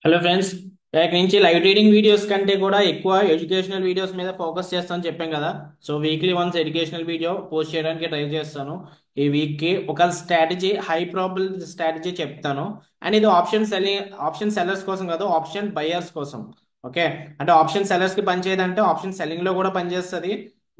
Hello friends, ఇక నుంచి live trading videos కంటే కూడా ఎక్కువ ఎడ్యుకేషనల్ వీడియోస్ మీద ఫోకస్ చేస్తానని చెప్పాం కదా. So weekly once educational video post చేయడానికి ట్రై చేస్తాను. ఈ వీక్కి ఒక స్ట్రాటజీ, హై ప్రాబుల్ స్ట్రాటజీ చెప్తాను. అండ్ ఇది ఆప్షన్ సెల్లర్స్ కోసం కాదు, ఆప్షన్ బయర్స్ కోసం. ఓకే, అంటే ఆప్షన్ సెల్లర్స్ కి పనిచేయదంటే ఆప్షన్ సెల్లింగ్ లో కూడా పనిచేస్తుంది.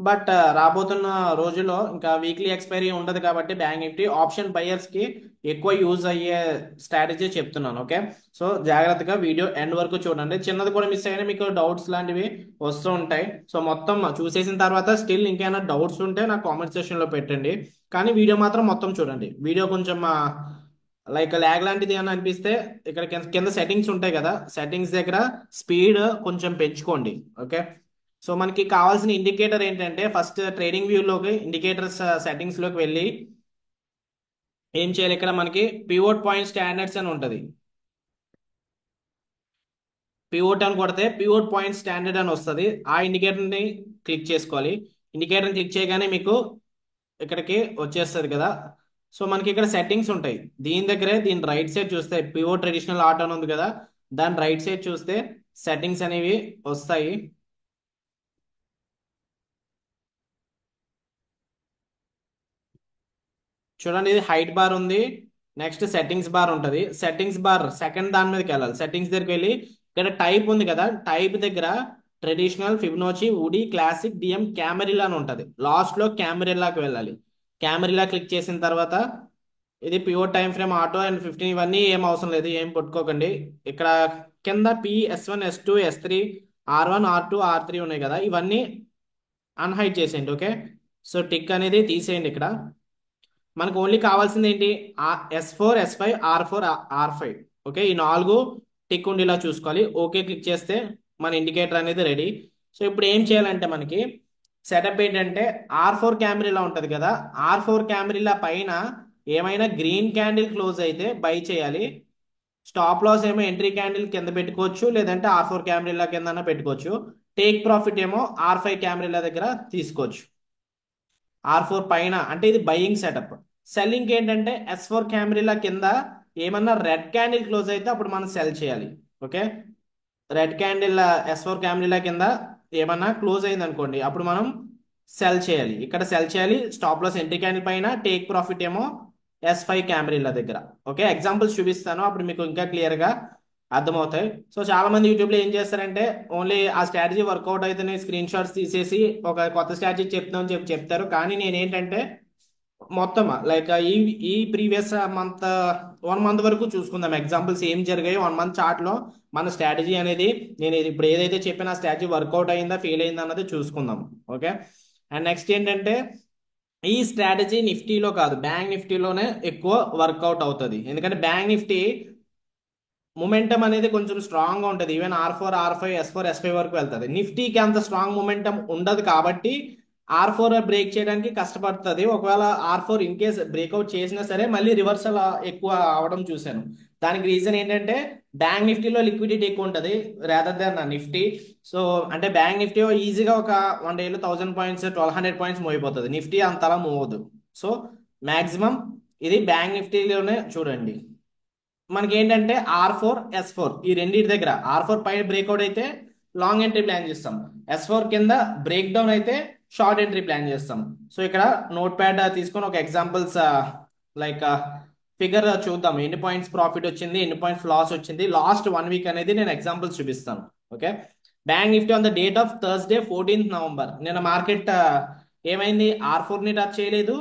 బట్ రాబోతున్న రోజుల్లో ఇంకా వీక్లీ ఎక్స్పైరీ ఉండదు కాబట్టి బ్యాంక్ నిఫ్టీ ఆప్షన్ బయర్స్ కి ఎక్కువ యూజ్ అయ్యే స్ట్రాటజీ చెప్తున్నాను. ఓకే, సో జాగ్రత్తగా వీడియో ఎండ్ వరకు చూడండి. చిన్నది కూడా మిస్ అయినా మీకు డౌట్స్ లాంటివి వస్తూ ఉంటాయి. సో మొత్తం చూసేసిన తర్వాత స్టిల్ ఇంకేమైనా డౌట్స్ ఉంటే నాకు కామెంట్ సెక్షన్ లో పెట్టండి. కానీ వీడియో మాత్రం మొత్తం చూడండి. వీడియో కొంచెం లైక్ ల్యాగ్ లాంటిది ఏమైనా అనిపిస్తే ఇక్కడ కింద సెట్టింగ్స్ ఉంటాయి కదా, సెట్టింగ్స్ దగ్గర స్పీడ్ కొంచెం పెంచుకోండి. ఓకే, సో మనకి కావాల్సిన ఇండికేటర్ ఏంటంటే ఫస్ట్ ట్రేడింగ్ వ్యూలోకి ఇండికేటర్స్ సెట్టింగ్స్ లోకి వెళ్ళి ఏం చేయాలి, ఇక్కడ మనకి పివోట్ పాయింట్ స్టాండర్డ్స్ అని ఉంటుంది. పివోట్ అని కొడితే పివోట్ పాయింట్ స్టాండర్డ్ అని వస్తుంది. ఆ ఇండికేటర్ ని క్లిక్ చేసుకోవాలి. ఇండికేటర్ క్లిక్ చేయగానే మీకు ఇక్కడికి వచ్చేస్తుంది కదా. సో మనకి ఇక్కడ సెట్టింగ్స్ ఉంటాయి. దీని రైట్ సైడ్ చూస్తే పివోట్ ట్రెడిషనల్ ఆర్ట్ అని ఉంది కదా, దాని రైట్ సైడ్ చూస్తే సెట్టింగ్స్ అనేవి వస్తాయి. చూడండి, ఇది హైట్ బార్ ఉంది. నెక్స్ట్ సెట్టింగ్స్ బార్ ఉంటుంది. సెట్టింగ్స్ బార్ సెకండ్ దాని మీదకి వెళ్ళాలి. సెట్టింగ్స్ దగ్గరికి వెళ్ళి ఇక్కడ టైప్ ఉంది కదా, టైప్ దగ్గర traditional, Fibonacci, woody, classic, DM, Camarilla అని ఉంటుంది. లాస్ట్ లో క్యామెరిలాకి వెళ్ళాలి. క్యామెరిలా క్లిక్ చేసిన తర్వాత ఇది pure time frame, auto and 15 ఇవన్నీ ఏం అవసరం లేదు, ఏం పట్టుకోకండి. ఇక్కడ కింద P, S1, S2, S3, R1, R2, R3 ఉన్నాయి కదా, ఇవన్నీ అన్హైడ్ చేసేయండి. ఓకే, సో టిక్ అనేది తీసేయండి. ఇక్కడ మనకు ఓన్లీ కావాల్సింది ఏంటి, S4, S5, R4, R5. Okay, ఈ నాలుగు టిక్ ఉండేలా చూసుకోవాలి. ఓకే క్లిక్ చేస్తే మన ఇండికేటర్ అనేది రెడీ. సో ఇప్పుడు ఏం చేయాలంటే మనకి సెటప్ ఏంటంటే R4 క్యామెరా ఉంటుంది కదా, R4 క్యామెరా పైన ఏమైనా గ్రీన్ క్యాండిల్ క్లోజ్ అయితే బై చేయాలి. స్టాప్ లాస్ ఏమో ఎంట్రీ క్యాండిల్ కింద పెట్టుకోవచ్చు, లేదంటే R4 క్యామెరా కింద పెట్టుకోవచ్చు. టేక్ ప్రాఫిట్ ఏమో R5 క్యామెరా దగ్గర తీసుకోవచ్చు. R4 పైన అంటే ఇది బయింగ్ సెటప్. సెల్లింగ్ ఏంటంటే S4 క్యామెరా కింద ఏమన్నా రెడ్ క్యాండిల్ క్లోజ్ అయితే అప్పుడు మనం సెల్ చేయాలి. Okay, red candle S4 camera కింద ఏమన్నా క్లోజ్ అయింది అనుకోండి, అప్పుడు మనం సెల్ చేయాలి. ఇక్కడ సెల్ చేయాలి. స్టాప్ లాస్ ఎంట్రీ క్యాండిల్ పైన, టేక్ ప్రాఫిట్ ఏమో S5 క్యామెరా దగ్గర. ఓకే, ఎగ్జాంపుల్స్ చూపిస్తాను, అప్పుడు మీకు ఇంకా క్లియర్ గా అర్థమవుతాయి. సో చాలా మంది యూట్యూబ్ లో ఏం చేస్తారంటే ఓన్లీ ఆ స్ట్రాటజీ వర్కౌట్ అయితేనే స్క్రీన్ షాట్స్ తీసేసి ఒక కొత్త స్ట్రాటజీ చెప్తామని చెప్పి చెప్తారు. కానీ నేను ఏంటంటే మొత్తం లైక్ ఈ ప్రీవియస్ మంత్ 1 మంత్ వరకు చూసుకుందాం. ఎగ్జాంపుల్స్ ఏం జరిగాయి 1 మంత్ చార్ట్ లో, మన స్ట్రాటజీ అనేది నేను ఇప్పుడు ఏదైతే చెప్పిన ఆ స్ట్రాటజీ వర్కౌట్ అయిందా, ఫెయిల్ అయిందా అన్నది చూసుకుందాం. ఓకే, అండ్ నెక్స్ట్ ఏంటంటే ఈ స్ట్రాటజీ నిఫ్టీలో కాదు, బ్యాంక్ నిఫ్టీలోనే ఎక్కువ వర్కౌట్ అవుతుంది. ఎందుకంటే బ్యాంక్ నిఫ్టీ మొమెంటం అనేది కొంచెం స్ట్రాంగ్ గా ఉంటుంది. Even R4, R5, S4, S5 వరకు వెళ్తుంది. నిఫ్టీకి అంత స్ట్రాంగ్ మొమెంటం ఉండదు కాబట్టి R4 బ్రేక్ చేయడానికి కష్టపడుతుంది. ఒకవేళ R4 ఇన్ కేస్ బ్రేక్అవుట్ చేసినా సరే మళ్ళీ రివర్సల్ ఎక్కువ అవడం చూశాను. దానికి రీజన్ ఏంటంటే బ్యాంక్ నిఫ్టీలో లిక్విడిటీ ఎక్కువ ఉంటుంది రాదర్ దాన్ నిఫ్టీ. సో అంటే బ్యాంక్ నిఫ్టీ ఈజీగా ఒక 1 డేలో 1000 పాయింట్స్, 1200 పాయింట్స్ మూవ్ అయిపోతుంది. నిఫ్టీ అంతలా మూవ్ అవ్వదు. సో మాక్సిమం ఇది బ్యాంక్ నిఫ్టీలోనే చూడండి. మనకి ఏంటంటే R4, S4 ఈ రెండింటి దగ్గర R4 పైన బ్రేక్అవుట్ అయితే లాంగ్ ఎంట్రీ ప్లాన్ చేస్తాం. S4 కింద బ్రేక్ డౌన్ అయితే షార్ట్ ఎంట్రీ ప్లాన్ చేస్తాం. సో ఇక్కడ నోట్ ప్యాడ్ తీసుకొని ఒక ఎగ్జాంపుల్స్ లైక్ ఫిగర్ చూద్దాం. ఎన్ని పాయింట్స్ ప్రాఫిట్ వచ్చింది, ఎన్ని పాయింట్స్ లాస్ వచ్చింది లాస్ట్ 1 వీక్ అనేది నేను ఎగ్జాంపుల్స్ చూపిస్తాను. Okay, bank Nifty on the date of Thursday 14th November నిన్న మార్కెట్ ఏమైంది, R4 ని టచ్ చేయలేదు,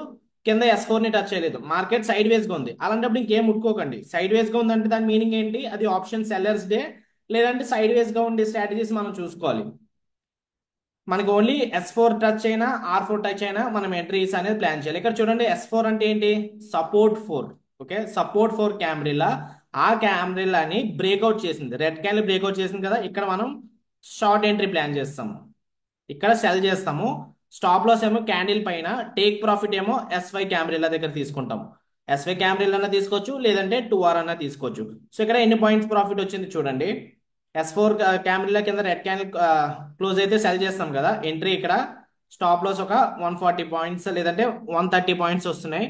కింద S4 ని టచ్ చేయలేదు. మార్కెట్ సైడ్ వేస్ గా ఉంది. అలాంటప్పుడు ఇంకేం ముట్టుకోకండి. సైడ్ వేస్ గా ఉందంటే దాని మీనింగ్ ఏంటి, అది ఆప్షన్ సెల్లర్స్ డే, లేదంటే సైడ్ వేస్ గా ఉండే స్ట్రాటజీస్ మనం చూసుకోవాలి. మనకి ఓన్లీ S4 టచ్ అయినా R4 టచ్ అయినా మనం ఎంట్రీస్ అనేది ప్లాన్ చేయాలి. ఇక్కడ చూడండి, S4 అంటే ఏంటి, సపోర్ట్ 4. ఓకే, సపోర్ట్ 4 క్యామెరా ఆ క్యామెరాని బ్రేక్అవుట్ చేసింది, రెడ్ క్యాండిల్ బ్రేక్అవుట్ చేసింది కదా, ఇక్కడ మనం షార్ట్ ఎంట్రీ ప్లాన్ చేస్తాము. ఇక్కడ సెల్ చేస్తాము. స్టాప్ లాస్ ఏమో క్యాండిల్ పైన, టేక్ ప్రాఫిట్ ఏమో S5 క్యామెరా దగ్గర తీసుకుంటాం. S5 క్యామెరా తీసుకోవచ్చు, లేదంటే 2R అన్న తీసుకోవచ్చు. సో ఇక్కడ ఎన్ని పాయింట్స్ ప్రాఫిట్ వచ్చింది చూడండి. S4 క్యామెరా కింద రెడ్ క్యాండిల్ క్లోజ్ అయితే సెల్ చేస్తాం కదా, ఎంట్రీ ఇక్కడ స్టాప్ లాస్ ఒక 140 పాయింట్స్ లేదంటే 130 పాయింట్స్ వస్తున్నాయి.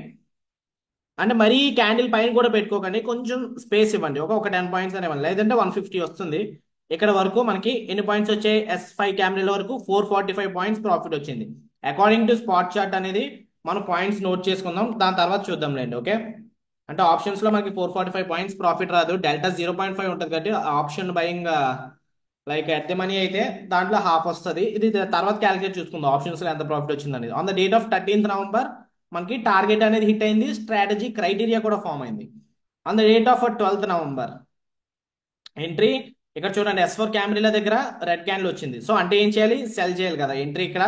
అంటే మరీ క్యాండిల్ పైన కూడా పెట్టుకోకండి, కొంచెం స్పేస్ ఇవ్వండి, ఒక 10 పాయింట్స్ అని ఇవ్వండి, లేదంటే 150 వస్తుంది. ఇక్కడ వరకు మనకి ఎన్ని పాయింట్స్ వచ్చాయి? S5 క్యామ్రీల వరకు 445 పాయింట్స్ ప్రాఫిట్ వచ్చింది. అకార్డింగ్ టు స్పాట్ చార్ట్ అనేది మనం పాయింట్స్ నోట్ చేసుకుందాం, దాని తర్వాత చూద్దాంలేండి. ఓకే, అంటే ఆప్షన్స్ లో మనకి 445 పాయింట్స్ ప్రాఫిట్ రాదు, డెల్టా 0.5 ఉంటుంది కాబట్టి option buying like at the money అయితే దాంట్లో హాఫ్ వస్తుంది. ఇది తర్వాత క్యాలిక్యులేట్ చూసుకుందాం ఆప్షన్స్ లో ఎంత ప్రాఫిట్ వచ్చింది అనేది. On the date of 13th November మనకి టార్గెట్ అనేది హిట్ అయింది, స్ట్రాటజీ క్రైటీరియా కూడా ఫామ్ అయింది. On the date of 12th November entry ఇక్కడ చూడండి, S4 క్యామ్రీల దగ్గర రెడ్ క్యాండిల్ వచ్చింది. సో అంటే ఏం చేయాలి? సెల్ చేయాలి కదా. ఎంట్రీ ఇక్కడ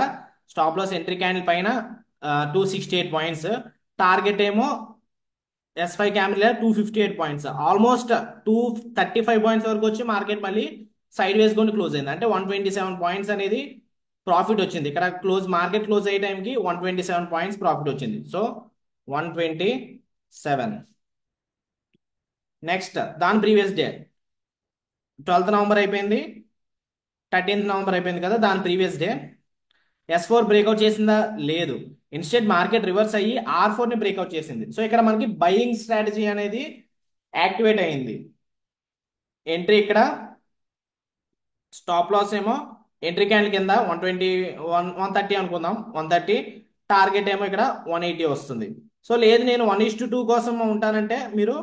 స్టాప్ లాస్ ఎంట్రీ క్యాండిల్ పైన 268 పాయింట్స్, టార్గెట్ ఏమో S5 క్యామ్రీల 258 పాయింట్స్, ఆల్మోస్ట్ 235 పాయింట్స్ వరకు వచ్చి మార్కెట్ మళ్ళీ సైడ్ వేస్ కొని క్లోజ్ అయింది. అంటే 127 పాయింట్స్ అనేది ప్రాఫిట్ వచ్చింది. ఇక్కడ మార్కెట్ క్లోజ్ అయ్యే టైంకి 127 పాయింట్స్ ప్రాఫిట్ వచ్చింది. సో 127. నెక్స్ట్ దాని ప్రీవియస్ డే 12th నవంబర్ అయిపోయింది, 13th నవంబర్ అయిపోయింది కదా. దాని ప్రీవియస్ డే S4 బ్రేక్అవుట్ చేసిందా? లేదు. ఇన్స్టెడ్ మార్కెట్ రివర్స్ అయ్యి R4 ని బ్రేక్అవుట్ చేసింది. సో ఇక్కడ మనకి బయింగ్ స్ట్రాటజీ అనేది యాక్టివేట్ అయింది. ఎంట్రీ ఇక్కడ స్టాప్ లాస్ ఏమో ఎంట్రీ క్యాండిల్ కింద 130 అనుకుందాం, 130, టార్గెట్ ఏమో ఇక్కడ 180 వస్తుంది. సో లేదు నేను 1:2 కోసం ఉంటానంటే మీరు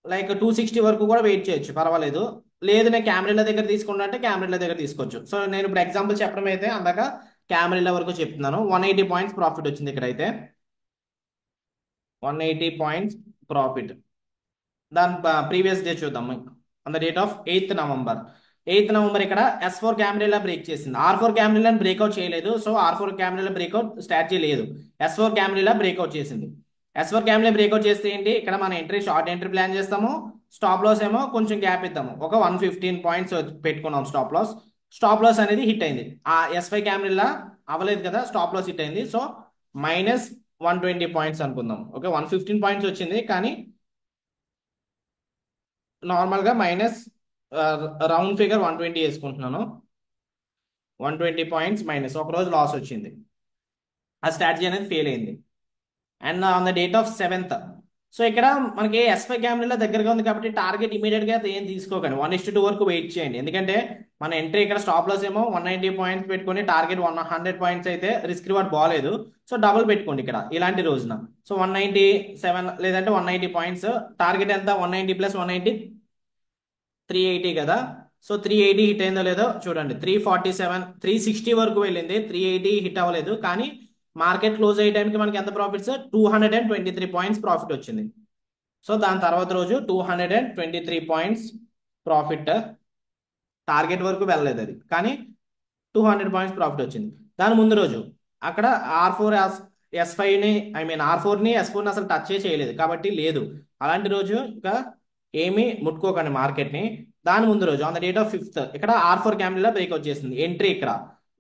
లైక్ 260 వరకు కూడా వెయిట్ చేయొచ్చు, పర్వాలేదు. లేదు నేను క్యామ్రీల దగ్గర తీసుకుంటా అంటే క్యామ్రీల దగ్గర తీసుకోవచ్చు. సో నేను ఇప్పుడు ఎగ్జాంపుల్ చెప్పడం అయితే అందాక క్యామ్రీల వరకు చెప్తున్నాను. 180 పాయింట్స్ ప్రాఫిట్ వచ్చింది ఇక్కడైతే, 180 పాయింట్స్ ప్రాఫిట్. దాని ప్రీవియస్ డే చూద్దాం. On the date of 8th November, 8th November ఇక్కడ S4 క్యామ్రీలా బ్రేక్ చేసింది. R4 క్యామ్రీలను బ్రేక్అవుట్ చేయలేదు, సో R4 క్యామ్రీల బ్రేక్అవుట్ స్ట్రాటజీ లేదు, S4 క్యామ్రీలా బ్రేక్అవుట్ చేసింది. S4 క్యామ్రీలా బ్రేక్అవుట్ చేస్తే ఏంటి? ఇక్కడ మన ఎంట్రీ షార్ట్ ఎంట్రీ ప్లాన్ చేస్తాము, స్టాప్ లాస్ ఏమో కొంచెం గ్యాప్ ఇద్దాము, ఒక 115 పాయింట్స్ పెట్టుకున్నాం స్టాప్ లాస్. స్టాప్ లాస్ అనేది హిట్ అయింది. ఆ S5 క్యామ్రీలా అవ్వలేదు కదా, స్టాప్ లాస్ హిట్ అయింది. సో -120 పాయింట్స్ అనుకుందాం. ఓకే, 115 పాయింట్స్ వచ్చింది, కానీ నార్మల్గా మైనస్ రౌండ్ ఫిగర్ 120 వేసుకుంటున్నాను. 120 పాయింట్స్ మైనస్, ఒక రోజు లాస్ వచ్చింది, ఆ స్ట్రాటజీ అనేది ఫెయిల్ అయింది. And on the date of 7th, so ఇక్కడ మనకి S5 క్యామ్రీలో దగ్గరగా ఉంది కాబట్టి టార్గెట్ ఇమీడియట్ గా ఏం తీసుకోకండి, 1:2 వరకు వెయిట్ చేయండి. ఎందుకంటే మన ఎంట్రీ ఇక్కడ స్టాప్ లాస్ ఏమో 190 పాయింట్స్ పెట్టుకొని టార్గెట్ 100 పాయింట్స్ అయితే రిస్క్ రివార్డ్ బాగాలేదు. సో డబుల్ పెట్టుకోండి ఇక్కడ ఇలాంటి రోజున. సో 197 లేదంటే 190 పాయింట్స్, టార్గెట్ ఎంత? 190 + 190 380 కదా. సో 380 హిట్ అయిందో లేదో చూడండి, 347 360 వరకు వెళ్ళింది, 380 హిట్ అవ్వలేదు. కానీ మార్కెట్ క్లోజ్ అయ్యే టైంకి మనకి ఎంత ప్రాఫిట్స్? 223 పాయింట్స్ ప్రాఫిట్ వచ్చింది. సో దాని తర్వాత రోజు 223 పాయింట్స్ ప్రాఫిట్, టార్గెట్ వరకు వెళ్ళలేదు అది, కానీ 200 పాయింట్స్ ప్రాఫిట్ వచ్చింది. దాని ముందు రోజు అక్కడ R4 S5ని R4ని S4ని అసలు టచ్ చేయలేదు కాబట్టి లేదు. అలాంటి రోజు ఇంకా ఏమీ ముట్టుకోకండి మార్కెట్ని. దాని ముందు రోజు on the date of 5th ఇక్కడ R4 క్యాండిల్ బ్రేక్అవుట్ చేసింది ఎంట్రీ ఇక్కడ.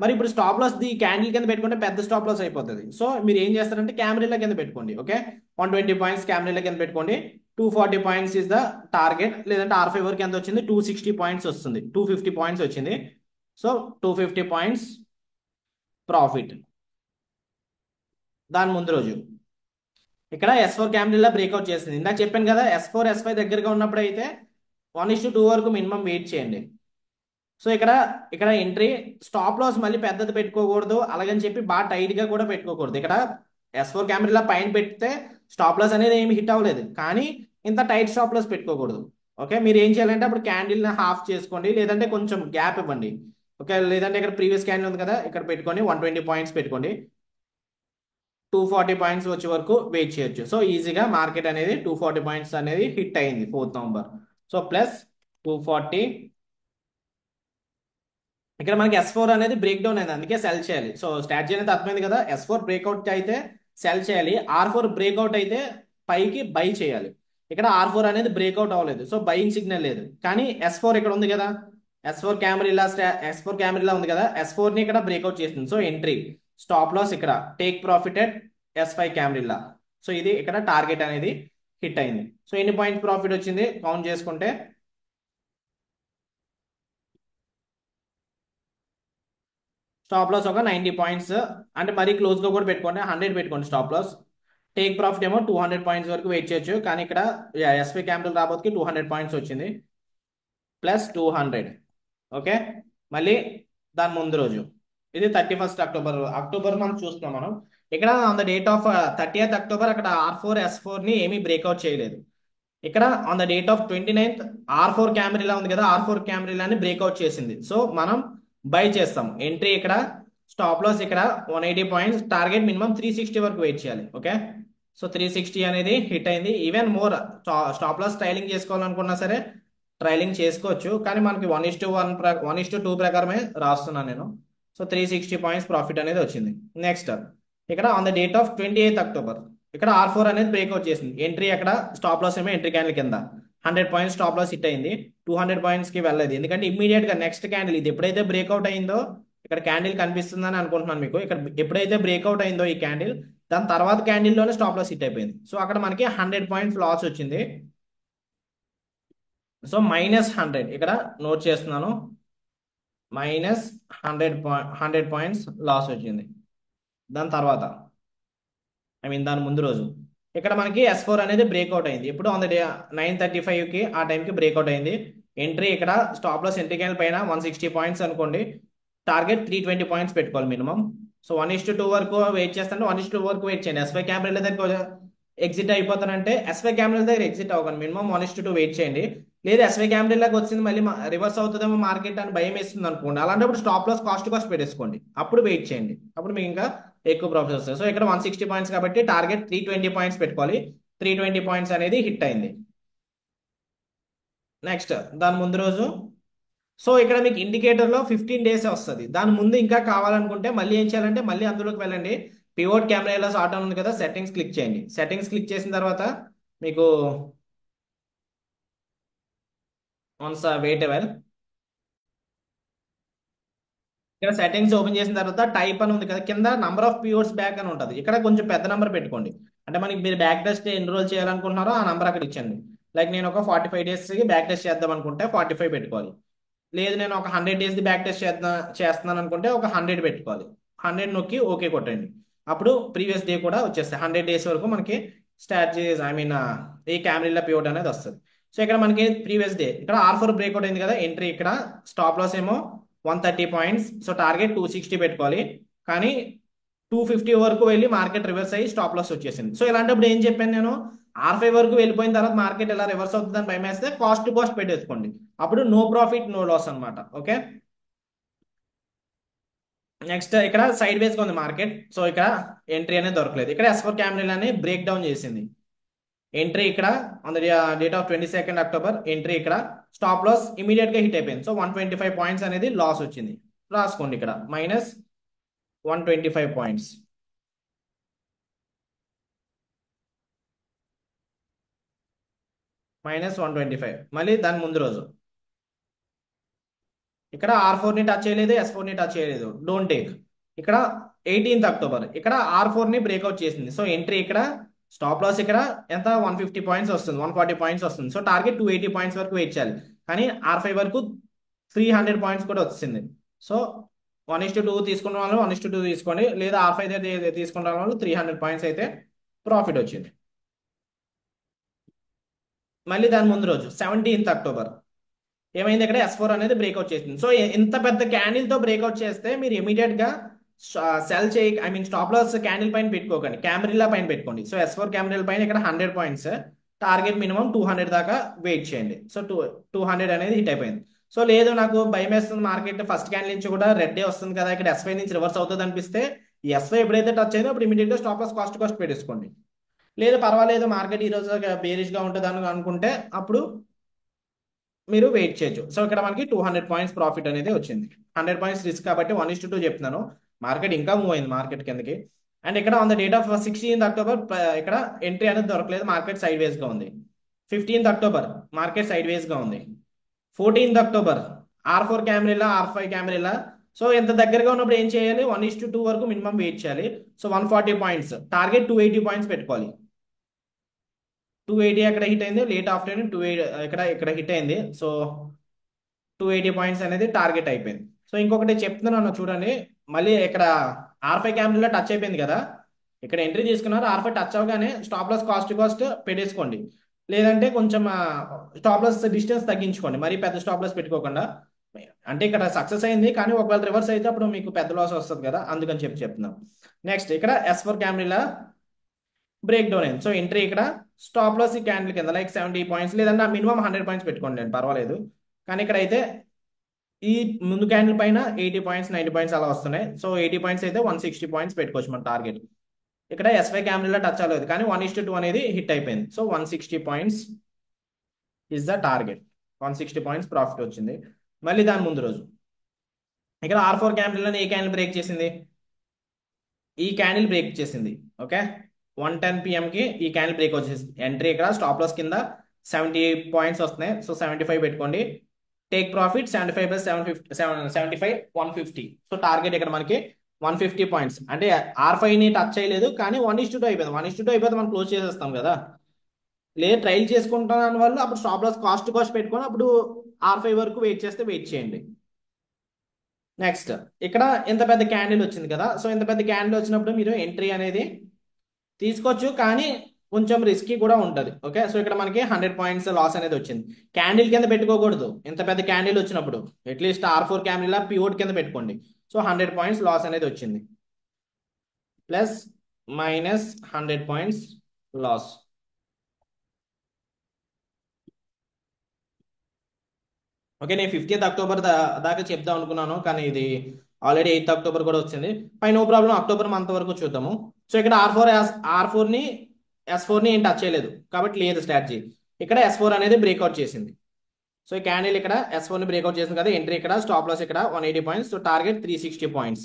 మరి ఇప్పుడు స్టాప్ లాస్ ది క్యాండిల్ కింద పెట్టుకుంటే పెద్ద స్టాప్ లాస్ అయిపోతుంది. సో మీరు ఏం చేస్తారంటే క్యామ్రీల కింద పెట్టుకోండి. ఓకే, 120 పాయింట్స్ క్యామ్రీల కింద పెట్టుకోండి. 240 పాయింట్స్ ఇస్ ద టార్గెట్, లేదంటే R5 వరకు ఎంత వచ్చింది? 260 పాయింట్స్ వస్తుంది, 250 పాయింట్స్ వచ్చింది. So 250 points profit. దాని ముందు రోజు ఇక్కడ S4 క్యామ్రీలా బ్రేక్అవుట్ చేసింది. ఇందాక చెప్పాను కదా, S4 S5 దగ్గరగా ఉన్నప్పుడు అయితే 1:2 వరకు మినిమం వెయిట్ చేయండి. సో ఇక్కడ ఎంట్రీ స్టాప్ లాస్ మళ్ళీ పెద్దది పెట్టుకోకూడదు, అలాగని చెప్పి బాగా టైట్ గా కూడా పెట్టుకోకూడదు. ఇక్కడ S4 క్యామెరా పైన పెడితే స్టాప్ లాస్ అనేది ఏమి హిట్ అవ్వలేదు, కానీ ఇంత టైట్ స్టాప్ లాస్ పెట్టుకోకూడదు. ఓకే, మీరు ఏం చేయాలంటే అప్పుడు క్యాండిల్ ని హాఫ్ చేసుకోండి, లేదంటే కొంచెం గ్యాప్ ఇవ్వండి. ఓకే, లేదంటే ఇక్కడ ప్రీవియస్ క్యాండిల్ ఉంది కదా, ఇక్కడ పెట్టుకొని 120 పాయింట్స్ పెట్టుకోండి, 240 పాయింట్స్ వచ్చే వరకు వెయిట్ చేయొచ్చు. సో ఈజీగా మార్కెట్ అనేది 240 పాయింట్స్ అనేది హిట్ అయింది 4th నవంబర్. So plus 240. ఇక్కడ మనకి S4 అనేది బ్రేక్ డౌన్ అయింది, అందుకే సెల్ చేయాలి. సో స్ట్రాటజీ అనేది అర్థమైంది కదా, S4 బ్రేక్అవుట్ అయితే సెల్ చేయాలి, R4 బ్రేక్అవుట్ అయితే పైకి బై చేయాలి. ఇక్కడ R4 అనేది బ్రేక్అవుట్ అవ్వలేదు, సో బయింగ్ సిగ్నల్ లేదు. కానీ S4 ఇక్కడ ఉంది కదా, S4 క్యామెరా ఉంది కదా, S4 ని ఇక్కడ బ్రేక్అవుట్ చేస్తుంది. సో ఎంట్రీ స్టాప్ లాస్ ఇక్కడ take profit at S5 camera. So ఇది ఇక్కడ టార్గెట్ అనేది హిట్ అయింది. సో ఎన్ని పాయింట్స్ ప్రాఫిట్ వచ్చింది కౌంట్ చేసుకుంటే, స్టాప్ లాస్ ఒక 90 పాయింట్స్, అంటే మరీ క్లోజ్ గా కూడా పెట్టుకోండి, 100 పెట్టుకోండి స్టాప్ లాస్. టేక్ ప్రాఫిట్ ఏమో 200 పాయింట్స్ వరకు వెయిట్ చేయొచ్చు, కానీ ఇక్కడ ఎస్వి క్యాపిటల్ రాబోతుకి 200 పాయింట్స్ వచ్చింది ప్లస్ 200. ఓకే, మళ్ళీ దాని ముందు రోజు ఇది 31 అక్టోబర్. అక్టోబర్ మనం చూస్తున్నాం మనం. ఇక్కడ on the date of 30th October అక్కడ R4 S4ని ఏమీ బ్రేక్అవుట్ చేయలేదు. ఇక్కడ on the date of 29th R4 క్యామరీలా ఉంది కదా, R4 క్యామరీలాని బ్రేక్అవుట్ చేసింది. సో మనం బై చేస్తాం. ఎంట్రీ ఇక్కడ, స్టాప్ లాస్ ఇక్కడ 180 పాయింట్స్, టార్గెట్ మినిమం 360 వరకు వెయిట్ చేయాలి. ఓకే, సో 360 అనేది హిట్ అయింది. Even more stop loss trailing చేసుకోవాలనుకున్నా సరే ట్రైలింగ్ చేసుకోవచ్చు, కానీ మనకి 1:1 1:2 ప్రకారమే రాస్తున్నాను నేను. సో 360 పాయింట్స్ ప్రాఫిట్ అనేది వచ్చింది. నెక్స్ట్ ఇక్కడ on the date of 28th October ఇక్కడ R4 అనేది బ్రేక్అవుట్ చేసింది. ఎంట్రీ అక్కడ, స్టాప్ లాస్ ఏమో ఎంట్రీ క్యాండిల్ కింద 100 పాయింట్స్ స్టాప్ లాస్ హిట్ అయింది. 200 పాయింట్స్ కి వెళ్ళలేదు, ఎందుకంటే ఇమ్మీడియట్ గా నెక్స్ట్ క్యాండిల్ ఇది ఎప్పుడైతే బ్రేక్అవుట్ అయిందో, ఇక్కడ క్యాండిల్ కనిపిస్తుందని అనుకుంటున్నాను మీకు. ఇక్కడ ఎప్పుడైతే బ్రేక్అవుట్ అయిందో ఈ క్యాండిల్, దాని తర్వాత క్యాండిల్లోనే స్టాప్ లాస్ హిట్ అయిపోయింది. సో అక్కడ మనకి 100 పాయింట్స్ లాస్ వచ్చింది. సో -100 ఇక్కడ నోట్ చేస్తున్నాను, -100 పాయింట్స్ లాస్ వచ్చింది. దాని తర్వాత దాని ముందు రోజు ఇక్కడ మనకి S4 అనేది బ్రేక్అవుట్ అయింది. ఇప్పుడు ఆన్ ద డే 9:35కి ఆ టైంకి బ్రేక్అవుట్ అయింది. ఎంట్రీ ఇక్కడ, స్టాప్ లాస్ ఎంట్రీ క్యాండిల్ పైన 160 పాయింట్స్ అనుకోండి, టార్గెట్ 320 పాయింట్స్ పెట్టుకోవాలి మినిమం. సో 1:2 వరకు వెయిట్ చేస్తాను, 1:2 వరకు వెయిట్ చేయండి. ఎస్వై క్యామెరా దగ్గర ఎగ్జిట్ అయిపోతానంటే ఎస్వై కెమెరా దగ్గర ఎగ్జిట్ అవ్వకండి, మినిమం 1:2 వెయిట్ చేయండి. లేదా ఎస్వై కెమెరాకి వచ్చింది మళ్ళీ రివర్స్ అవుతుందేమో మార్కెట్ అని భయం వేస్తుంది అనుకోండి, అలాంటప్పుడు స్టాప్ లాస్ కాస్ట్ పెట్టేసుకోండి, అప్పుడు వెయిట్ చేయండి, అప్పుడు మీకు ఇంకా ఎక్కువ ప్రాఫిట్ వస్తుంది. సో ఇక్కడ 160 పాయింట్స్ కాబట్టి టార్గెట్ 320 పాయింట్స్ పెట్టుకోవాలి. 320 పాయింట్స్ అనేది హిట్ అయింది. నెక్స్ట్ దాని ముందు రోజు, సో ఇక్కడ మీకు ఇండికేటర్ లో 15 డేస్ వస్తుంది. దాని ముందు ఇంకా కావాలనుకుంటే మళ్ళీ ఏం చేయాలంటే మళ్ళీ అందులోకి వెళ్ళండి. పివోట్ కెమెరా ఆటో ఉంది కదా, సెట్టింగ్స్ క్లిక్ చేయండి. సెట్టింగ్స్ క్లిక్ చేసిన తర్వాత మీకు వన్స్ వెయిట్ వెల్ ఇక్కడ సెట్టింగ్స్ ఓపెన్ చేసిన తర్వాత టైప్ అని ఉంది కదా, కింద నంబర్ ఆఫ్ పివోట్స్ బ్యాక్ అని ఉంటుంది. ఇక్కడ కొంచెం పెద్ద నెంబర్ పెట్టుకోండి, అంటే మనకి మీరు బ్యాక్ టెస్ట్ ఎన్రోల్ చేయాలనుకుంటున్నారో ఆ నెంబర్ అక్కడ ఇచ్చండి. లైక్ నేను ఒక 45 డేస్కి బ్యాక్ టెస్ట్ చేద్దాం అనుకుంటే 45 పెట్టుకోవాలి. లేదు నేను ఒక 100 డేస్ది బ్యాక్ టెస్ట్ చేస్తున్నాను అనుకుంటే ఒక 100 పెట్టుకోవాలి. 100 నొక్కి ఓకే కొట్టండి, అప్పుడు ప్రీవియస్ డే కూడా వచ్చేస్తాయి. 100 డేస్ వరకు మనకి స్టార్ట్ చేసి ఈ క్యామెరా పివోట్ అనేది వస్తుంది. సో ఇక్కడ మనకి ప్రీవియస్ డే ఇక్కడ R4 బ్రేక్అవుట్ అయింది కదా, ఎంట్రీ ఇక్కడ, స్టాప్ లాస్ ఏమో 130 పాయింట్స్, సో టార్గెట్ 260 పెట్టుకోవాలి. కానీ 250 వరకు వెళ్ళి మార్కెట్ రివర్స్ అయ్యి స్టాప్ లాస్ వచ్చేసింది. సో ఇలాంటప్పుడు ఏం చెప్పాను నేను, R5 వరకు వెళ్ళిపోయిన తర్వాత మార్కెట్ ఎలా రివర్స్ అవుతుందని భయం వేస్తే కాస్ట్ పెట్టేసుకోండి, అప్పుడు నో ప్రాఫిట్ నో లాస్ అనమాట. ఓకే, నెక్స్ట్ ఇక్కడ సైడ్ వేస్ గా ఉంది మార్కెట్. సో ఇక్కడ ఎంట్రీ అనేది దొరకలేదు. ఇక్కడ S4 క్యామెరాని బ్రేక్ డౌన్ చేసింది. ఎంట్రీ ఇక్కడ on the date of 22nd October, entry ఇక్కడ, స్టాప్ లాస్ ఇమీడియట్ గా హిట్ అయిపోయింది. సో 125 పాయింట్స్ అనేది లాస్ వచ్చింది. రాసుకోండి ఇక్కడ -125 పాయింట్స్. -125. మళ్ళీ దాని ముందు రోజు ఇక్కడ R4ని టచ్ చేయలేదు, S4ని టచ్ చేయలేదు, డోంట్ టేక్. ఇక్కడ 18th అక్టోబర్ ఇక్కడ R4ని బ్రేక్అవుట్ చేసింది. సో ఎంట్రీ ఇక్కడ, స్టాప్ లాస్ ఇక్కడ ఎంత 150 పాయింట్స్ వస్తుంది, 140 పాయింట్స్ వస్తుంది. సో టార్గెట్ 280 పాయింట్స్ వరకు వెయిట్ చేయాలి, కానీ R5 వరకు 300 పాయింట్స్ కూడా వచ్చింది. సో 1:2 తీసుకున్న వాళ్ళు 1:2 తీసుకోండి, లేదా R5 తీసుకున్న వాళ్ళు 300 పాయింట్స్ అయితే ప్రాఫిట్ వచ్చింది. మళ్ళీ దాని ముందు రోజు 17th అక్టోబర్ ఏమైంది, ఇక్కడ S4 అనేది బ్రేక్అవుట్ చేసింది. సో ఇంత పెద్ద క్యాండిల్ తో బ్రేక్అవుట్ చేస్తే మీరు ఇమీడియట్ గా సెల్ చేయి, స్టాప్ లాస్ క్యాండిల్ పైన పెట్టుకోకండి, కెమెరా పైన పెట్టుకోండి. సో S4 కెమెరా పైన ఇక్కడ 100 పాయింట్స్, టార్గెట్ మినిమం 200 దాకా వెయిట్ చేయండి. సో 200 అనేది హిట్ అయిపోయింది. సో లేదు నాకు భయం వేస్తుంది, మార్కెట్ ఫస్ట్ క్యాండిల్ నుంచి కూడా రెడ్ డే వస్తుంది కదా, ఇక్కడ S5 నుంచి రివర్స్ అవుతుంది అనిపిస్తే ఈ S5 ఎప్పుడైతే టచ్ అయిందో అప్పుడు ఇమీడియట్ గా స్టాప్ లాస్ కాస్ట్ పెట్టేసుకోండి. లేదు పర్వాలేదు మార్కెట్ ఈ రోజు బేరిష్ గా ఉంటుంది అని అనుకుంటే అప్పుడు మీరు వెయిట్ చేయొచ్చు. సో ఇక్కడ మనకి 200 పాయింట్స్ ప్రాఫిట్ అనేది వచ్చింది. 100 పాయింట్స్ రిస్క్ కాబట్టి 1:2 చెప్తున్నాను. మార్కెట్ ఇంకా మూవ్ అయింది మార్కెట్ కిందకి. అండ్ ఇక్కడ on the date of 16th October ఇక్కడ ఎంట్రీ అనేది దొరకలేదు, మార్కెట్ సైడ్ వేస్ గా ఉంది. 15th అక్టోబర్ మార్కెట్ సైడ్ వేస్ గా ఉంది. 14th October R4 camera, R5 camera. So ఎంత దగ్గరగా ఉన్నప్పుడు ఏం చేయాలి, 1:2 వరకు మినిమం వెయిట్ చేయాలి. సో 140 పాయింట్స్, టార్గెట్ 280 పాయింట్స్ పెట్టుకోవాలి. 280 అక్కడ హిట్ అయింది, లేట్ ఆఫ్టర్నూన్ 280 ఇక్కడ హిట్ అయింది. సో 280 పాయింట్స్ అనేది టార్గెట్ అయిపోయింది. సో ఇంకొకటి చెప్తున్నాను చూడండి, మళ్ళీ ఇక్కడ R5 కెమెరాలో టచ్ అయిపోయింది కదా, ఇక్కడ ఎంట్రీ తీసుకున్నారు, ఆర్ఫర్ టచ్ అవగానే స్టాప్ లాస్ కాస్ట్ పెట్టేసుకోండి. లేదంటే కొంచెం స్టాప్ లాస్ డిస్టెన్స్ తగ్గించుకోండి, మరీ పెద్ద స్టాప్ లాస్ పెట్టుకోకుండా. అంటే ఇక్కడ సక్సెస్ అయింది, కానీ ఒకవేళ రివర్స్ అయితే అప్పుడు మీకు పెద్ద లాస్ వస్తుంది కదా, అందుకని చెప్తున్నాం. నెక్స్ట్ ఇక్కడ S4 క్యామ్రీలా బ్రేక్ డౌన్ అయింది. సో ఎంట్రీ ఇక్కడ స్టాప్ లాస్ ఈ క్యాండిల్ కింద లైక్ 70 పాయింట్స్, లేదంటే మినిమం 100 పాయింట్స్ పెట్టుకోండి అండి, పర్వాలేదు. కానీ ఇక్కడ అయితే ఈ ముందు క్యాండిల్ పైన 80 పాయింట్స్ 90 పాయింట్స్ అలా వస్తున్నాయి. సో 80 పాయింట్స్ అయితే 160 పాయింట్స్ పెట్టుకోవచ్చు మన టార్గెట్. ఇక్కడ S5 క్యామ్రీలో టచ్ అవ్వలేదు, కానీ 1:2 అనేది హిట్ అయిపోయింది. So 160 points is the target. 160 points profit వచ్చింది. మళ్ళీ దాని ముందు రోజు ఇక్కడ R4 క్యాండిల్లో ఏ క్యాండిల్ బ్రేక్ చేసింది? ఈ క్యాండిల్ బ్రేక్ చేసింది. ఓకే, 1:10 PM ఈ క్యాండిల్ బ్రేక్ వచ్చేసింది. ఎంట్రీ ఇక్కడ స్టాప్ లాస్ కింద 70 పాయింట్స్ వస్తున్నాయి. సో 75 పెట్టుకోండి. Take profit 75 + 75 150. సో టార్గెట్ ఇక్కడ మనకి 150 పాయింట్స్. అంటే R5ని టచ్ చేయలేదు, కానీ 1:2 అయిపోయింది. 1:2 అయిపోతే మనం క్లోజ్ చేసేస్తాం కదా. లేదు ట్రైల్ చేసుకుంటాను వాళ్ళు, అప్పుడు స్టాప్ లాస్ కాస్ట్ పెట్టుకొని అప్పుడు R5 వరకు వెయిట్ చేస్తే వెయిట్ చేయండి. నెక్స్ట్ ఇక్కడ ఇంత పెద్ద క్యాండిల్ వచ్చింది కదా. సో ఇంత పెద్ద క్యాండిల్ వచ్చినప్పుడు మీరు ఎంట్రీ అనేది తీసుకోవచ్చు, కానీ కొంచెం రిస్కీ కూడా ఉంటుంది. ఓకే, సో ఇక్కడ మనకి 100 పాయింట్స్ లాస్ అనేది వచ్చింది. క్యాండిల్ కింద పెట్టుకోకూడదు, ఇంత పెద్ద క్యాండిల్ వచ్చినప్పుడు అట్లీస్ట్ R4 క్యాండిల్ పివోట్ కింద పెట్టుకోండి. సో 100 పాయింట్స్ లాస్ అనేది వచ్చింది, plus minus 100 points loss. Okay, నేను 50th అక్టోబర్ దాకా చెప్దాం అనుకున్నాను, కానీ ఇది ఆల్రెడీ 8th అక్టోబర్ కూడా వచ్చింది. పై నో ప్రాబ్లం, అక్టోబర్ మంత్ వరకు చూద్దాము. సో ఇక్కడ R4ని S4ని ఏం టచ్ చేయలేదు కాబట్టి లేదు స్ట్రాటజీ. ఇక్కడ S4 అనేది బ్రేక్అవుట్ చేసింది. సో ఈ క్యాండిల్ ఇక్కడ S4ని బ్రేక్అవుట్ చేసింది కదా. ఎంట్రీ ఇక్కడ స్టాప్ లాస్ ఇక్కడ 180 points. So target 360 points.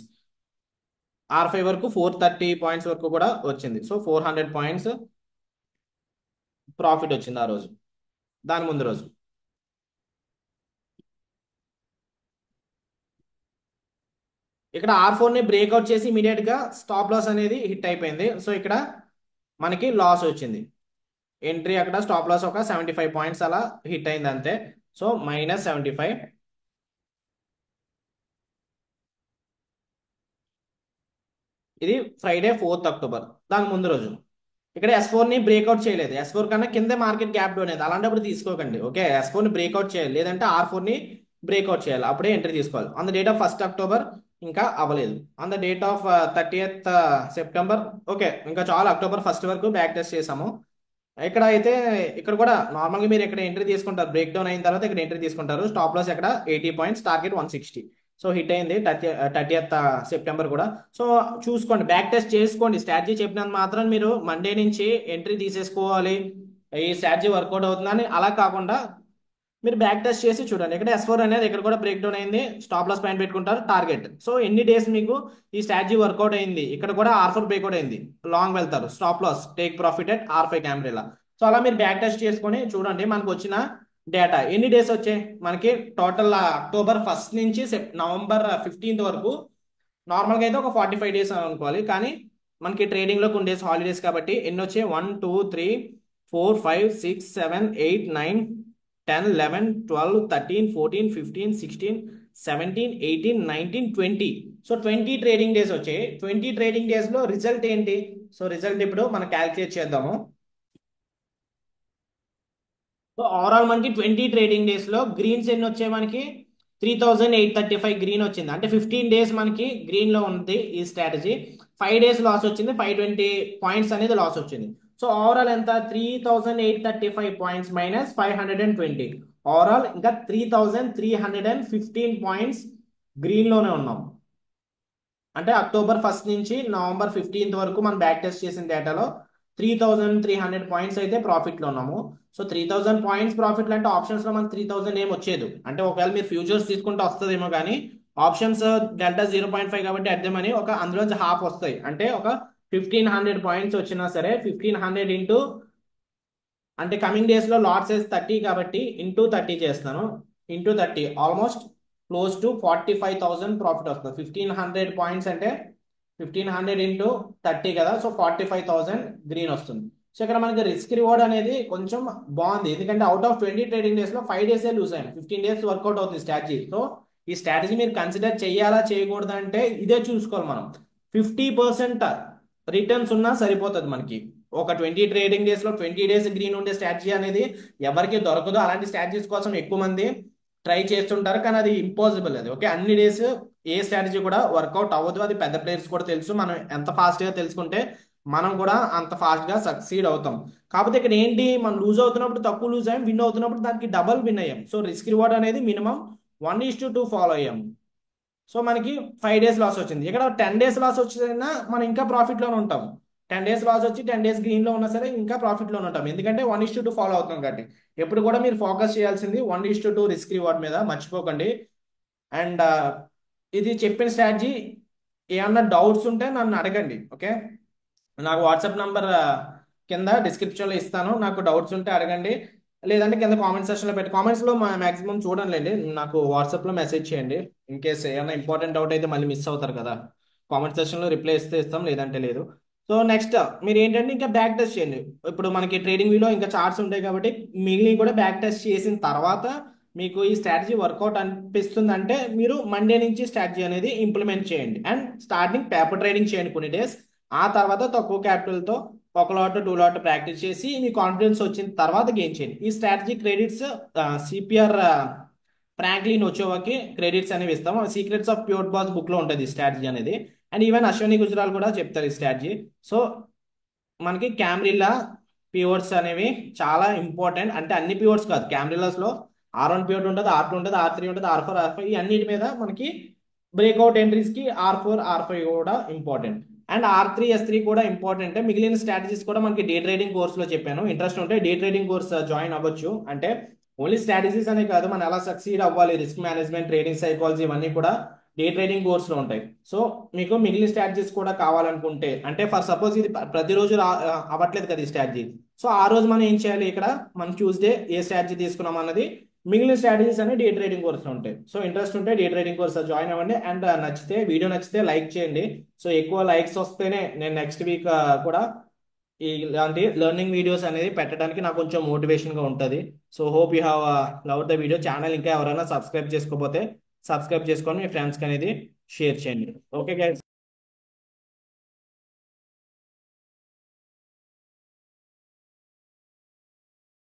R5 వరకు 430 పాయింట్స్ వరకు కూడా వచ్చింది. సో 400 పాయింట్స్ ప్రాఫిట్ వచ్చింది ఆ రోజు. దాని ముందు రోజు ఇక్కడ R4ని బ్రేక్అవుట్ చేసి ఇమీడియట్ గా స్టాప్ లాస్ అనేది హిట్ అయిపోయింది. సో ఇక్కడ మనకి లాస్ వచ్చింది. ఎంట్రీ అక్కడ స్టాప్ లాస్ ఒక 75 పాయింట్స్ అలా హిట్ అయింది అంతే. సో -75. ఇది ఫ్రైడే 4th అక్టోబర్. దాని ముందు రోజు ఇక్కడ S4ని బ్రేక్అవుట్ చేయలేదు. S4 కన్నా కింద మార్కెట్ గ్యాప్ డౌన్ అయింది, అలాంటప్పుడు తీసుకోకండి. ఓకే, S4ని బ్రేక్అవుట్ చేయాలి, లేదంటే R4ని బ్రేక్అవుట్ చేయాలి, అప్పుడే ఎంట్రీ తీసుకోవాలి. On the date of 1st October ఇంకా అవ్వలేదు. On the date of 30th September okay, ఇంకా చాలా అక్టోబర్ 1st వరకు బ్యాక్ టెస్ట్ చేసాము. ఇక్కడ అయితే ఇక్కడ కూడా నార్మల్గా మీరు ఇక్కడ ఎంట్రీ తీసుకుంటారు, బ్రేక్ డౌన్ అయిన తర్వాత ఇక్కడ ఎంట్రీ తీసుకుంటారు. స్టాప్ లాస్ ఇక్కడ 80 పాయింట్స్, టార్గెట్ 160. సో హిట్ అయింది 30th సెప్టెంబర్ కూడా. సో చూసుకోండి, బ్యాక్ టెస్ట్ చేసుకోండి. స్ట్రాటజీ చెప్పినంత మాత్రం మీరు మండే నుంచి ఎంట్రీ తీసేసుకోవాలి, ఈ స్ట్రాటజీ వర్కౌట్ అవుతుందని అలా కాకుండా మీరు బ్యాక్ టెస్ట్ చేసి చూడండి. ఇక్కడ S4 అనేది ఇక్కడ కూడా బ్రేక్ డౌన్ అయింది, స్టాప్ లాస్ పాయింట్ పెట్టుకుంటారు, టార్గెట్. సో ఎన్ని డేస్ మీకు ఈ స్ట్రాటజీ వర్కౌట్ అయింది, ఇక్కడ కూడా R4 బ్రేక్అవుట్ అయింది, లాంగ్ వెళ్తారు, stop loss take profit at R5 Camarilla. So అలా మీరు బ్యాక్ టెస్ట్ చేసుకొని చూడండి. మనకు వచ్చిన డేటా ఎన్ని డేస్ వచ్చాయి మనకి టోటల్ అక్టోబర్ 1st నుంచి నవంబర్ 15th వరకు. నార్మల్గా అయితే ఒక 45 డేస్ అనుకోవాలి, కానీ మనకి ట్రేడింగ్లో కొన్ని డేస్ హాలిడేస్ కాబట్టి ఎన్ని వచ్చాయి? 1 2 3 4 5 6 7 8 9 10 11 12 13 14 15 16 17 18 19 20. సో 20 ట్రేడింగ్ డేస్ వచ్చాయి. 20 ట్రేడింగ్ డేస్ లో రిజల్ట్ ఏంటి? సో రిజల్ట్ ఇప్పుడు మనం క్యాల్కులేట్ చేద్దాము. సో ఓవరాల్ మనకి 20 ట్రేడింగ్ డేస్ లో గ్రీన్స్ ఎన్ని వచ్చాయి మనకి? 3835 గ్రీన్ వచ్చింది. అంటే 15 డేస్ మనకి గ్రీన్ లో ఉంది ఈ స్ట్రాటజీ. 5 డేస్ లాస్ వచ్చింది, 520 పాయింట్స్ అనేది లాస్ వచ్చింది. సో ఓవరాల్ ఎంత? 3835 పాయింట్స్ మైనస్ 520. ఓవరాల్ ఇంకా 3315 పాయింట్స్ గ్రీన్ లోనే ఉన్నాం. అంటే అక్టోబర్ 1st నుంచి నవంబర్ 15th వరకు మనం బ్యాక్ టెస్ట్ చేసిన డేటాలో 3300 పాయింట్స్ అయితే ప్రాఫిట్ లో ఉన్నాము. సో 3000 పాయింట్స్ ప్రాఫిట్ అంటే ఆప్షన్స్ లో మనకి 3000 ఏం వచ్చేది. అంటే ఒకవేళ మీరు ఫ్యూచర్స్ తీసుకుంటే వస్తుందేమో, కానీ ఆప్షన్స్ డెల్టా 0.5 కాబట్టి అర్థమని ఒక అందులోంచి హాఫ్ వస్తాయి. అంటే ఒక 1500 పాయింట్స్ వచ్చినా సరే 1500 ఇంటూ, అంటే కమింగ్ డేస్ లో లాట్ సైజ్ 30 కాబట్టి ఇంటూ 30 చేస్తాను. Into 30 almost close to 45,000 profit వస్తుంది. 1500 పాయింట్స్ అంటే 1500 ఇంటూ 30 కదా. సో 45,000 గ్రీన్ వస్తుంది. సో ఇక్కడ మనకి రిస్క్ రివార్డ్ అనేది కొంచెం బాగుంది, ఎందుకంటే అవుట్ ఆఫ్ 20 ట్రేడింగ్ డేస్ లో 5 డేస్ లూజ్ అయ్యాను. 15 డేస్ వర్కౌట్ అవుతుంది స్ట్రాటజీ. సో ఈ స్ట్రాటజీ మీరు కన్సిడర్ చేయాలా చేయకూడదు అంటే ఇదే చూసుకోవాలి మనం. 50% రిటర్న్స్ ఉన్నా సరిపోతుంది మనకి. ఒక 20 ట్రేడింగ్ డేస్ లో 20 డేస్ గ్రీన్ ఉండే స్ట్రాటజీ అనేది ఎవరికి దొరకదు. అలాంటి స్ట్రాటజీస్ కోసం ఎక్కువ మంది ట్రై చేస్తుంటారు, కానీ అది ఇంపాసిబుల్. అది ఓకే, అన్ని డేస్ ఏ స్ట్రాటజీ కూడా వర్కౌట్ అవ్వదు. అది పెద్ద ప్లేయర్స్ కూడా తెలుసు. మనం ఎంత ఫాస్ట్ గా తెలుసుకుంటే మనం కూడా అంత ఫాస్ట్ గా సక్సీడ్ అవుతాం. కాకపోతే ఇక్కడ ఏంటి, మనం లూజ్ అవుతున్నప్పుడు తక్కువ లూజ్ అయ్యాం, విన్ అవుతున్నప్పుడు దానికి డబల్ విన్ అయ్యాం. సో రిస్క్ రివార్డ్ అనేది మినిమం 1:2 ఫాలో అయ్యాం. సో మనకి 5 డేస్ లాస్ వచ్చింది. ఇక్కడ 10 డేస్ లాస్ వచ్చినా మనం ఇంకా ప్రాఫిట్ లోనే ఉంటాం. 10 డేస్ లాస్ వచ్చి 10 డేస్ గ్రీన్ లో ఉన్నా సరే ఇంకా ప్రాఫిట్ లోనే ఉంటాం, ఎందుకంటే 1:2 ఫాలో అవుతాం కాబట్టి. ఎప్పుడు కూడా మీరు ఫోకస్ చేయాల్సింది 1:2 రిస్క్ రివార్డ్ మీద, మర్చిపోకండి. అండ్ ఇది చెప్పిన స్ట్రాటజీ ఏమన్నా డౌట్స్ ఉంటే నన్ను అడగండి, ఓకే. నాకు వాట్సాప్ నంబర్ కింద డిస్క్రిప్షన్లో ఇస్తాను. నాకు డౌట్స్ ఉంటే అడగండి, లేదంటే కింద కామెంట్ సెక్షన్లో పెట్టి, కామెంట్స్లో మాక్సిమం చూడండి, నాకు వాట్సాప్లో మెసేజ్ చేయండి. ఇన్ కేస్ ఏమైనా ఇంపార్టెంట్ డౌట్ అయితే మళ్ళీ మిస్ అవుతారు కదా. కామెంట్ సెక్షన్లో రిప్లై ఇస్తే ఇస్తాం, లేదంటే లేదు. సో నెక్స్ట్ మీరు ఏంటంటే ఇంకా బ్యాక్ టెస్ట్ చేయండి. ఇప్పుడు మనకి ట్రేడింగ్ వ్యూలో ఇంకా చార్ట్స్ ఉంటాయి కాబట్టి మిగిలిన కూడా బ్యాక్ టెస్ట్ చేసిన తర్వాత మీకు ఈ స్ట్రాటజీ వర్కౌట్ అనిపిస్తుంది అంటే మీరు మండే నుంచి స్ట్రాటజీ అనేది ఇంప్లిమెంట్ చేయండి. అండ్ స్టార్టింగ్ పేపర్ ట్రేడింగ్ చేయండి కొన్ని డేస్. ఆ తర్వాత తక్కువ క్యాపిటల్తో ఒక లాట్ 2 లాట్ ప్రాక్టీస్ చేసి మీ కాన్ఫిడెన్స్ వచ్చిన తర్వాత గెయిన్ చేయండి. ఈ స్ట్రాటజీ క్రెడిట్స్ సిపిఆర్ ఫ్రాంక్లిన్ వచ్చేవాకి క్రెడిట్స్ అనేవి ఇస్తాం. Secrets of pure boss book లో ఉంటుంది ఈ స్ట్రాటజీ అనేది. అండ్ ఈవెన్ అశ్వని గుజరాల్ కూడా చెప్తారు ఈ స్ట్రాటజీ. సో మనకి క్యామ్రిల్లా పివోట్స్ అనేవి చాలా ఇంపార్టెంట్. అంటే అన్ని పివోట్స్ కాదు, క్యామ్రిల్లాస్ లో R1 పివోట్ ఉంటుంది, R2 ఉంటుంది, R3 ఉంటుంది, R4 R5 ఈ అన్నిటి మీద మనకి బ్రేక్అవుట్ ఎంట్రీస్ కి R4 R5 కూడా ఇంపార్టెంట్. అండ్ R3 S3 కూడా ఇంపార్టెంట్. మిగిలిన స్ట్రాటజీస్ కూడా మనకి డే ట్రేడింగ్ కోర్స్ లో చెప్పాను. ఇంట్రెస్ట్ ఉంటే డే ట్రేడింగ్ కోర్స్ జాయిన్ అవ్వచ్చు. అంటే ఓన్లీ స్ట్రాటజీస్ అనే కాదు, మనం ఎలా సక్సీడ్ అవ్వాలి, రిస్క్ మేనేజ్మెంట్, ట్రేడింగ్ సైకాలజీ ఇవన్నీ కూడా డే ట్రేడింగ్ కోర్స్ లో ఉంటాయి. సో మీకు మిగిలిన స్ట్రాటజీస్ కూడా కావాలనుకుంటే, అంటే ఫర్ సపోజ్ ఇది ప్రతిరోజు అవ్వట్లేదు కదా ఈ స్ట్రాటజీ. సో ఆ రోజు మనం ఏం చేయాలి, ఇక్కడ మనం ట్యూస్డే ఏ స్ట్రాటజీ తీసుకున్నాం అన్నది మిగిలిన స్ట్రాటజీస్ అన్ని డే ట్రేడింగ్ కోర్స్ లో ఉంటాయి. సో ఇంట్రెస్ట్ ఉంటే డే ట్రేడింగ్ కోర్స్ జాయిన్ అవ్వండి. అండ్ వీడియో నచ్చితే లైక్ చేయండి. సో ఎక్కువ లైక్స్ వస్తేనే నేను నెక్స్ట్ వీక్ కూడా ఇలాంటి లెర్నింగ్ వీడియోస్ అనేది పెట్టడానికి నాకు కొంచెం మోటివేషన్ గా ఉంటుంది. So hope you have love the video. Channel ఇంకా ఎవరైనా సబ్స్క్రైబ్ చేసుకోకపోతే సబ్స్క్రైబ్ చేసుకొని మీ ఫ్రెండ్స్కి అనేది షేర్ చేయండి. Okay guys.